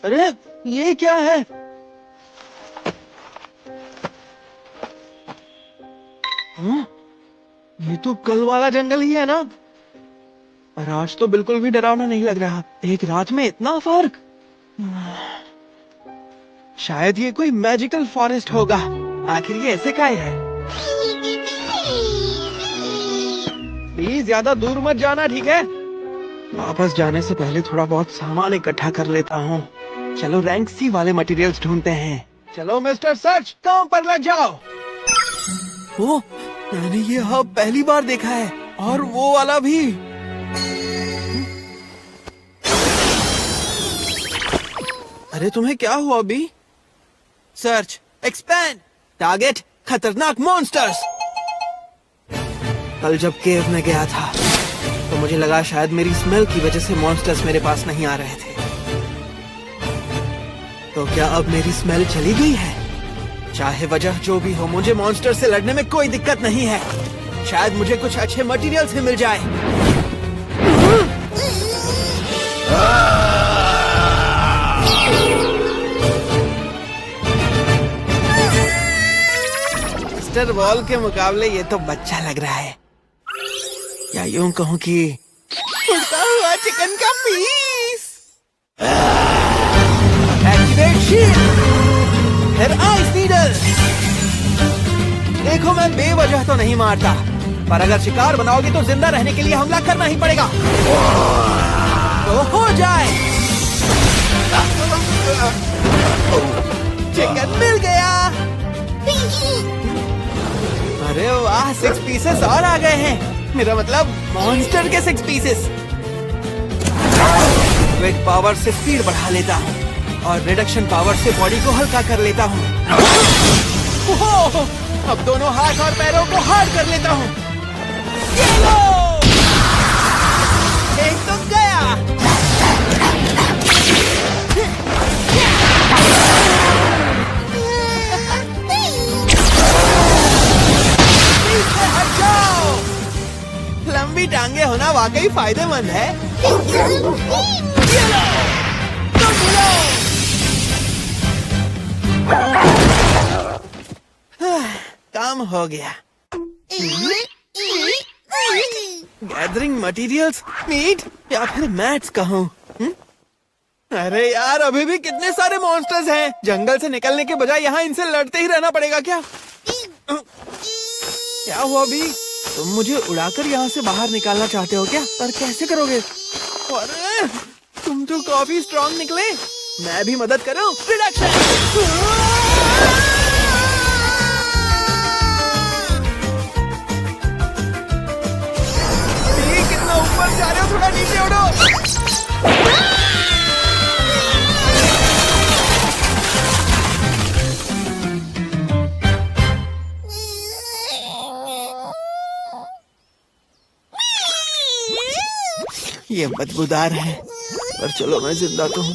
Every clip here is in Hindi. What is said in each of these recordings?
अरे ये क्या है? ये तो कल वाला जंगल ही है ना। पर आज तो बिल्कुल भी डरावना नहीं लग रहा। एक रात में इतना फर्क। शायद ये कोई मैजिकल फॉरेस्ट होगा। आखिर ये ऐसे काहे है? प्लीज ज्यादा दूर मत जाना, ठीक है? वापस जाने से पहले थोड़ा बहुत सामान इकट्ठा कर लेता हूँ। चलो रैंक सी वाले मटेरियल्स ढूंढते हैं। चलो मिस्टर सर्च, काम पर लग जाओ। ओ, मैंने ये हब पहली बार देखा है, और वो वाला भी। अरे तुम्हें क्या हुआ अभी? सर्च, एक्सपैंड, टारगेट, खतरनाक मॉन्स्टर्स। कल जब केव में गया था तो मुझे लगा शायद मेरी स्मेल की वजह से मॉन्स्टर्स मेरे पास नहीं आ रहे थे। तो क्या अब मेरी स्मेल चली गई है? चाहे वजह जो भी हो, मुझे मॉन्स्टर से लड़ने में कोई दिक्कत नहीं है। शायद मुझे कुछ अच्छे मटेरियल से मिल जाए। मिस्टर वॉल के मुकाबले ये तो बच्चा लग रहा है, या यूं कहूं कि उड़ता हुआ चिकन का पीस। एक्टिवेट शील्ड, फिर आइस नीडल। देखो मैं बेवजह तो नहीं मारता, पर अगर शिकार बनाओगे तो जिंदा रहने के लिए हमला करना ही पड़ेगा। तो हो जाए। चिकन मिल गया। अरे वाह, 6 पीसेस और आ गए हैं। मेरा मतलब मॉन्स्टर के 6 पीसेस। क्विक पावर से स्पीड बढ़ा लेता हूँ और रिडक्शन पावर से बॉडी को हल्का कर लेता हूँ। अब दोनों हाथ और पैरों को हार्ड कर लेता हूँ। ये लो! एक तो गया। हट जाओ। लंबी टांगे होना वाकई फायदेमंद है। काम हो गया। गैदरिंग मटेरियल्स, मीट या फिर मैट्स कहूँ। अरे यार, अभी भी कितने सारे मॉन्स्टर्स हैं। जंगल से निकलने के बजाय यहाँ इनसे लड़ते ही रहना पड़ेगा क्या? क्या हुआ अभी? तुम मुझे उड़ाकर यहाँ से बाहर निकालना चाहते हो क्या? पर कैसे करोगे? अरे तुम तो काफी स्ट्रॉन्ग निकले। मैं भी मदद करूं? रिडक्शन। कितना ऊपर जा रहे हो, थोड़ा नीचे उड़ो। ये बदबूदार है, पर चलो मैं जिंदा तो हूँ।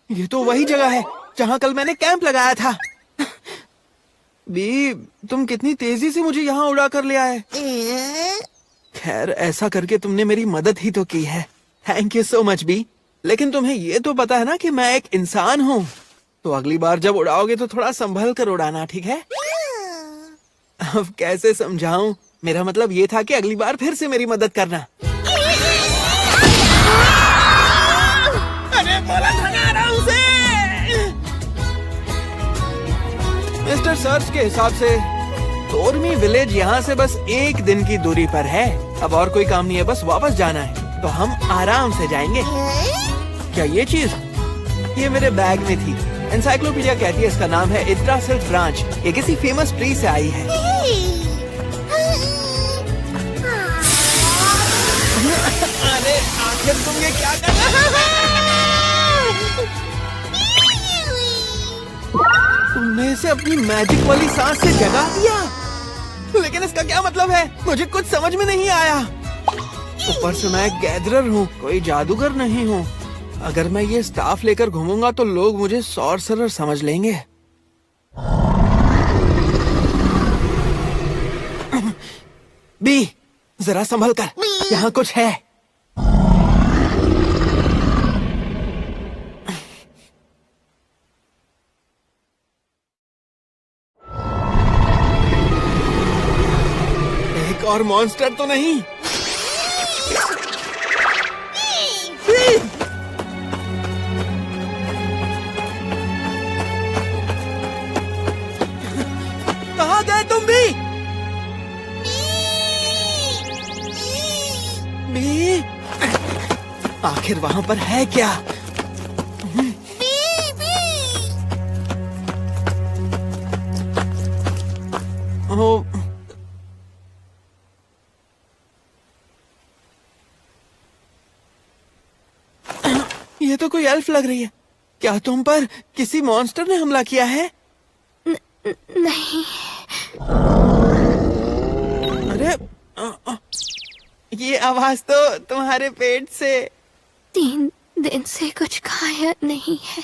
ये तो वही जगह है जहाँ कल मैंने कैंप लगाया था। बी, तुम कितनी तेजी से मुझे यहाँ उड़ा कर ले आए। खैर, ऐसा करके तुमने मेरी मदद ही तो की है। थैंक यू सो मच बी। लेकिन तुम्हें ये तो पता है ना कि मैं एक इंसान हूँ। तो अगली बार जब उड़ाओगे तो थोड़ा संभल कर उड़ाना, ठीक है? अब कैसे समझाऊं? मेरा मतलब ये था कि अगली बार फिर से मेरी मदद करना। अरे बोला था ना आराम से। मिस्टर सर्च के हिसाब से तोरमी विलेज यहाँ से बस 1 दिन की दूरी पर है। अब और कोई काम नहीं है, बस वापस जाना है। तो हम आराम से जाएंगे। क्या ये चीज? ये मेरे बैग में थी। एनसाइक्लोपीडिया कहती है इसका नाम है इद्रासिल ब्रांच। ये किसी फेमस ट्री से आई है। अरे आखिर तुम ये क्या कर रहे हो? तुमने इसे अपनी मैजिक वाली सांस से जगा दिया। लेकिन इसका क्या मतलब है? मुझे कुछ समझ में नहीं आया। ऊपर से मैं गैदरर हूँ, कोई जादूगर नहीं हूँ। अगर मैं ये स्टाफ लेकर घूमूंगा तो लोग मुझे सॉर्सरर समझ लेंगे। बी, जरा संभल कर, यहाँ कुछ है। और मॉन्स्टर तो नहीं? कहाँ गए तुम भी? बी? आखिर वहाँ पर है क्या? ओ, ये तो कोई एल्फ लग रही है। क्या तुम पर किसी मॉन्स्टर ने हमला किया है? नहीं। अरे ये आवाज तो तुम्हारे पेट से। 3 दिन से कुछ खाया नहीं है।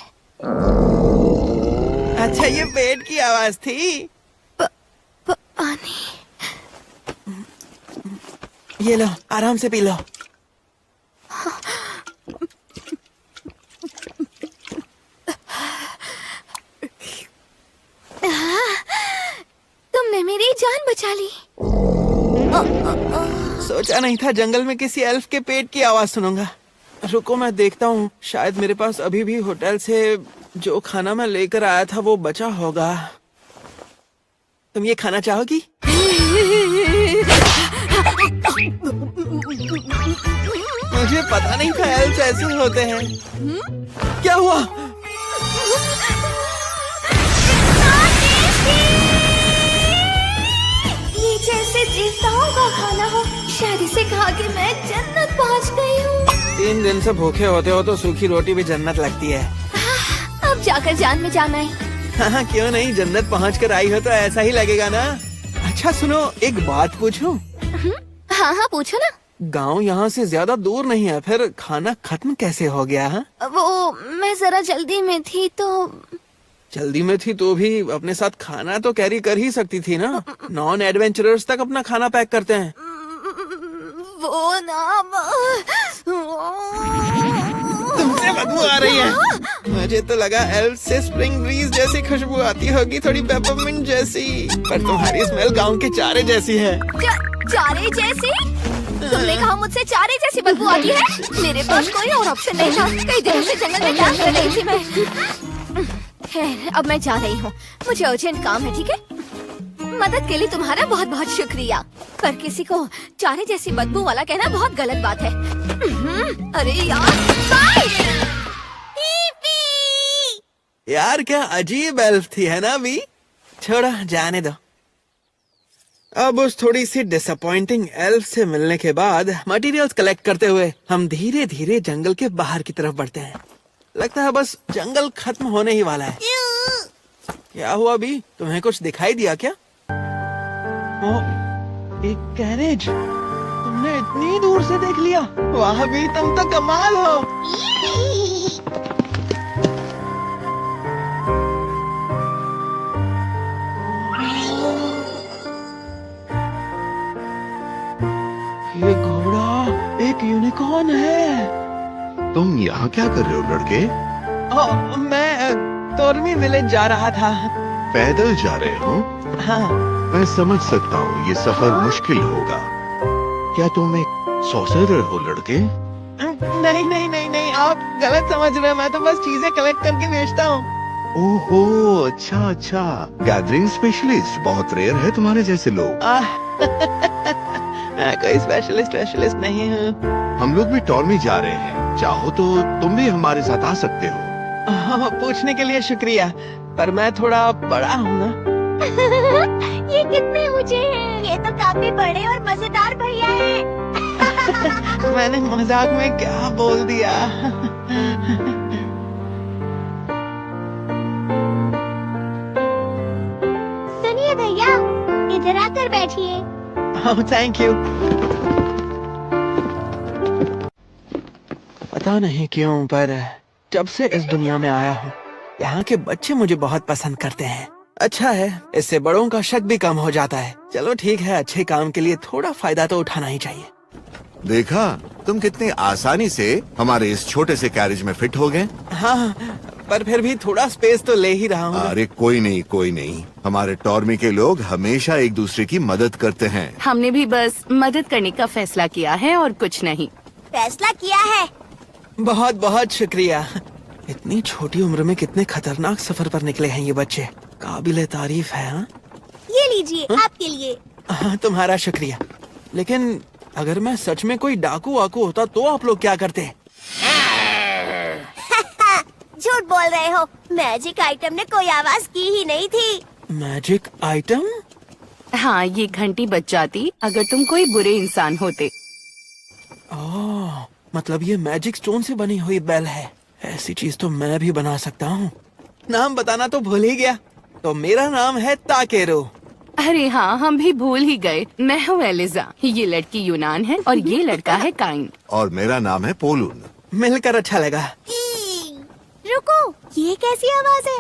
अच्छा, ये पेट की आवाज थी। पानी। ये लो, आराम से पी लो। तुमने मेरी जान बचा ली। सोचा नहीं था जंगल में किसी एल्फ के पेट की आवाज सुनूंगा। रुको, मैं देखता हूँ, शायद मेरे पास अभी भी होटल से जो खाना मैं लेकर आया था वो बचा होगा। तुम ये खाना चाहोगी? मुझे पता नहीं था एल्फ ऐसे होते हैं। क्या हुआ? ये जैसे देवताओं का खाना हो। शायद इसे खा के मैं जन्नत पहुंच गई हूँ। 3 दिन से भूखे होते हो तो सूखी रोटी भी जन्नत लगती है। अब जाकर जान में जाना है। हाँ, क्यों नहीं, जन्नत पहुँच कर आई हो तो ऐसा ही लगेगा ना। अच्छा सुनो, एक बात पूछूं? हाँ हाँ, पूछो ना। गांव यहाँ से ज्यादा दूर नहीं है, फिर खाना खत्म कैसे हो गया? हाँ, वो मैं जरा जल्दी में थी तो। जल्दी में थी तो भी अपने साथ खाना तो कैरी कर ही सकती थी ना। नॉन एडवेंचरर्स तक अपना खाना पैक करते हैं। वो ना तुमसे बदबू आ रही है। मुझे तो लगा एल्फ से स्प्रिंग ब्रीज जैसी खुशबू आती होगी, थोड़ी पेपरमिंट जैसी, पर तुम्हारी स्मेल गांव के चारे जैसी है। चारे जैसी? तुमने कहा मुझसे चारे जैसी बदबू आती है? मेरे पास कोई और ऑप्शन नहीं था। कई दिनों से जंगल में काम कर रही थी मैं। खैर, अब मैं जा रही हूँ, मुझे अर्जेंट काम है। ठीक है, मदद के लिए तुम्हारा बहुत बहुत शुक्रिया, पर किसी को चारे जैसी बदबू वाला कहना बहुत गलत बात है। अरे यार क्या अजीब एल्फ थी, है ना? भी छोड़ो, जाने दो। अब उस थोड़ी सी डिसअपॉइंटिंग एल्फ से मिलने के बाद मटेरियल्स कलेक्ट करते हुए हम धीरे धीरे जंगल के बाहर की तरफ बढ़ते हैं। लगता है बस जंगल खत्म होने ही वाला है। क्या हुआ भी? तुम्हें कुछ दिखाई दिया क्या? ओ, एक गैरेज। तुमने इतनी दूर से देख लिया? वाह भी, तुम तो कमाल हो। ये घोड़ा एक यूनिकॉर्न है। तुम यहाँ क्या कर रहे हो लड़के? मैं तोरमी विलेज जा रहा था। पैदल जा रहे हो? हाँ। मैं समझ सकता हूँ, ये सफर मुश्किल होगा। क्या तुम एक सॉर्सरर हो लड़के? नहीं नहीं नहीं नहीं, आप गलत समझ रहे हैं। मैं तो बस चीजें कलेक्ट करके बेचता हूँ। ओहो, अच्छा अच्छा, गैदरिंग स्पेशलिस्ट। बहुत रेयर है तुम्हारे जैसे लोग। मैं कोई स्पेशलिस्ट नहीं हूँ। हम लोग भी टॉर्मी जा रहे हैं, चाहो तो तुम भी हमारे साथ आ सकते हो। पूछने के लिए शुक्रिया, पर मैं थोड़ा बड़ा हूँ ना। ये कितने ऊंचे हैं? ये तो काफी बड़े और मजेदार भैया है। मैंने मजाक में क्या बोल दिया? सुनिए भैया, इधर आकर बैठिए। Thank you. पता नहीं क्यों, पर जब से इस दुनिया में आया हूँ यहाँ के बच्चे मुझे बहुत पसंद करते हैं। अच्छा है, इससे बड़ों का शक भी कम हो जाता है। चलो ठीक है, अच्छे काम के लिए थोड़ा फायदा तो उठाना ही चाहिए। देखा, तुम कितनी आसानी से हमारे इस छोटे से कैरेज में फिट हो गए। हाँ, पर फिर भी थोड़ा स्पेस तो ले ही रहा हूँ। अरे कोई नहीं कोई नहीं, हमारे टॉर्मी के लोग हमेशा एक दूसरे की मदद करते हैं। हमने भी बस मदद करने का फैसला किया है और कुछ नहीं। फैसला किया है। बहुत बहुत शुक्रिया। इतनी छोटी उम्र में कितने खतरनाक सफर पर निकले हैं ये बच्चे। काबिले तारीफ है। हाँ ये लीजिए आपके लिए। हाँ, तुम्हारा शुक्रिया। लेकिन अगर मैं सच में कोई डाकू वाकू होता तो आप लोग क्या करते? झूठ बोल रहे हो, मैजिक आइटम ने कोई आवाज की ही नहीं थी। Magic item? हाँ, ये घंटी बज जाती अगर तुम कोई बुरे इंसान होते। ओह, मतलब ये मैजिक स्टोन से बनी हुई बेल है। ऐसी चीज तो मैं भी बना सकता हूँ। नाम बताना तो भूल ही गया। तो मेरा नाम है ताकेरो। अरे हाँ, हम भी भूल ही गए। मैं हूँ एलिजा, ये लड़की यूनान है और ये लड़का है काइन। और मेरा नाम है पोलून। मिलकर अच्छा लगा। रुको, ये कैसी आवाज है?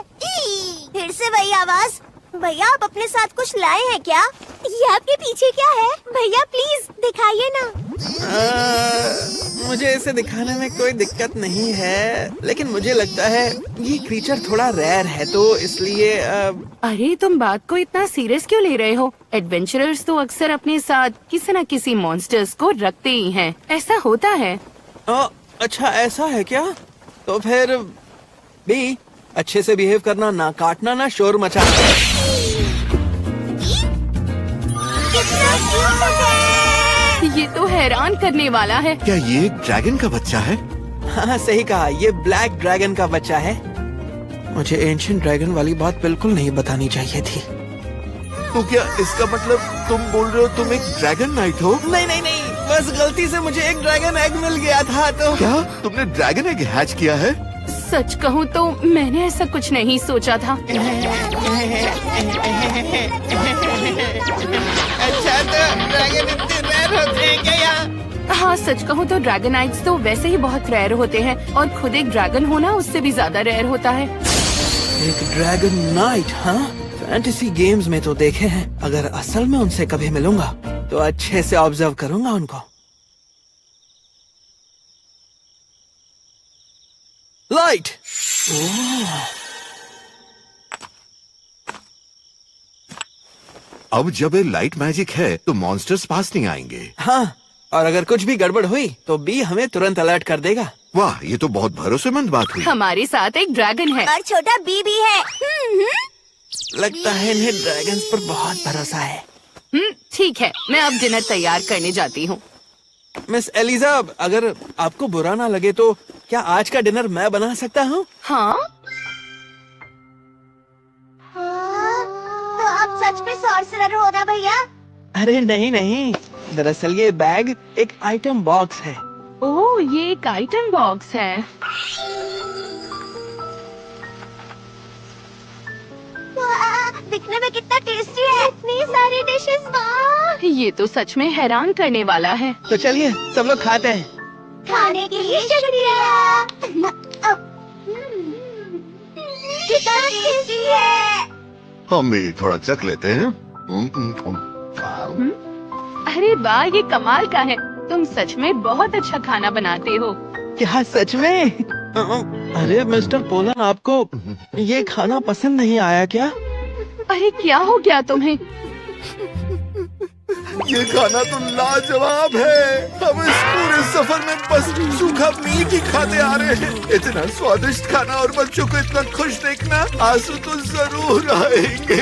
फिर से वही आवाज। भैया, आप अपने साथ कुछ लाए हैं क्या? ये आपके पीछे क्या है? भैया प्लीज दिखाइए ना। मुझे इसे दिखाने में कोई दिक्कत नहीं है, लेकिन मुझे लगता है ये क्रीचर थोड़ा रेयर है, तो इसलिए अरे तुम बात को इतना सीरियस क्यों ले रहे हो? एडवेंचरर्स तो अक्सर अपने साथ किसी न किसी मॉन्स्टर्स को रखते ही हैं। ऐसा होता है। अच्छा ऐसा है क्या? तो फिर भी अच्छे से बिहेव करना, ना काटना, ना शोर मचाना। कितना क्यूट है। ये तो हैरान करने वाला है। क्या ये एक ड्रैगन का बच्चा है? हाँ सही कहा, ये ब्लैक ड्रैगन का बच्चा है। मुझे एंशिएंट ड्रैगन वाली बात बिल्कुल नहीं बतानी चाहिए थी। तो क्या इसका मतलब तुम बोल रहे हो तुम एक ड्रैगन नाइट हो? नहीं नहीं नहीं, बस गलती से मुझे एक ड्रैगन एग मिल गया था। तो क्या तुमने ड्रैगन एग हैच किया है? सच कहूँ तो मैंने ऐसा कुछ नहीं सोचा था। अच्छा, तो ड्रैगन इतने रेयर होते हैं क्या यहाँ? हाँ, सच कहूँ तो ड्रैगनाइट्स तो वैसे ही बहुत रेयर होते हैं और खुद एक ड्रैगन होना उससे भी ज्यादा रेयर होता है। एक ड्रैगन नाइट? हाँ, फैंटेसी गेम्स में तो देखे हैं। अगर असल में उनसे कभी मिलूंगा तो अच्छे से ऑब्जर्व करूंगा उनको। लाइट। अब जब ये लाइट मैजिक है तो मॉन्स्टर्स पास नहीं आएंगे। हाँ, और अगर कुछ भी गड़बड़ हुई तो बी हमें तुरंत अलर्ट कर देगा। वाह, ये तो बहुत भरोसेमंद बात हुई। हमारे साथ एक ड्रैगन है। और छोटा बी भी है। लगता है इन्हें ड्रैगन्स पर बहुत भरोसा है। ठीक है, मैं अब डिनर तैयार करने जाती हूँ। मिस एलिजा, अगर आपको बुरा ना लगे तो क्या आज का डिनर मैं बना सकता हूँ? हाँ, तो आप सच में सॉर्सरर हो ना भैया? अरे नहीं नहीं, दरअसल ये बैग एक आइटम बॉक्स है। ओह, ये एक आइटम बॉक्स है। दिखने में कितना टेस्टी है। इतनी सारी डिशेस। वाह, ये तो सच में हैरान करने वाला है। तो चलिए सब लोग खाते हैं। खाने के लिए शुक्रिया। कितना टेस्टी है। हम भी थोड़ा चख लेते हैं। अरे वाह, ये कमाल का है। तुम सच में बहुत अच्छा खाना बनाते हो। क्या सच में? अरे मिस्टर पोलन, आपको ये खाना पसंद नहीं आया क्या? अरे क्या हो गया तुम्हें? ये खाना तो लाजवाब है। हम इस पूरे सफर में बस सूखा मीट ही खाते आ रहे हैं। इतना स्वादिष्ट खाना और बच्चों को इतना खुश देखना, आंसू तो जरूर आएंगे।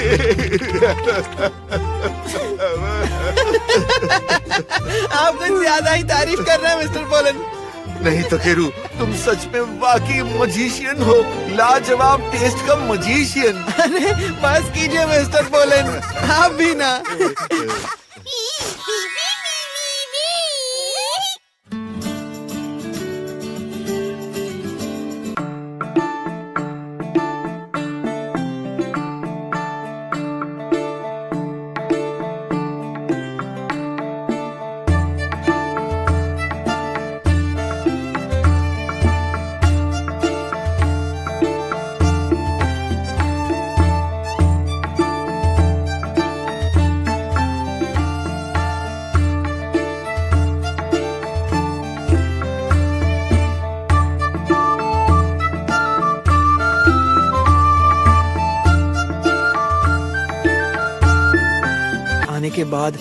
आप कुछ ज्यादा ही तारीफ कर रहे हैं मिस्टर पोलन। नहीं तो केरू, तुम सच में वाकई मजीशियन हो। लाजवाब टेस्ट का मजीशियन। अरे बस कीजिए मिस्टर पोलन, आप भी ना। के बाद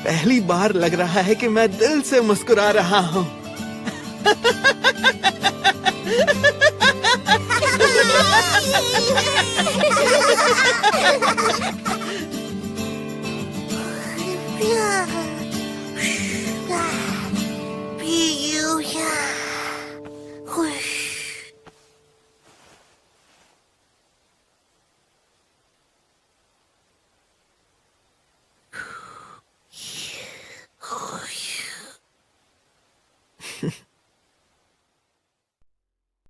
पहली बार लग रहा है कि मैं दिल से मुस्कुरा रहा हूँ। Piyuya.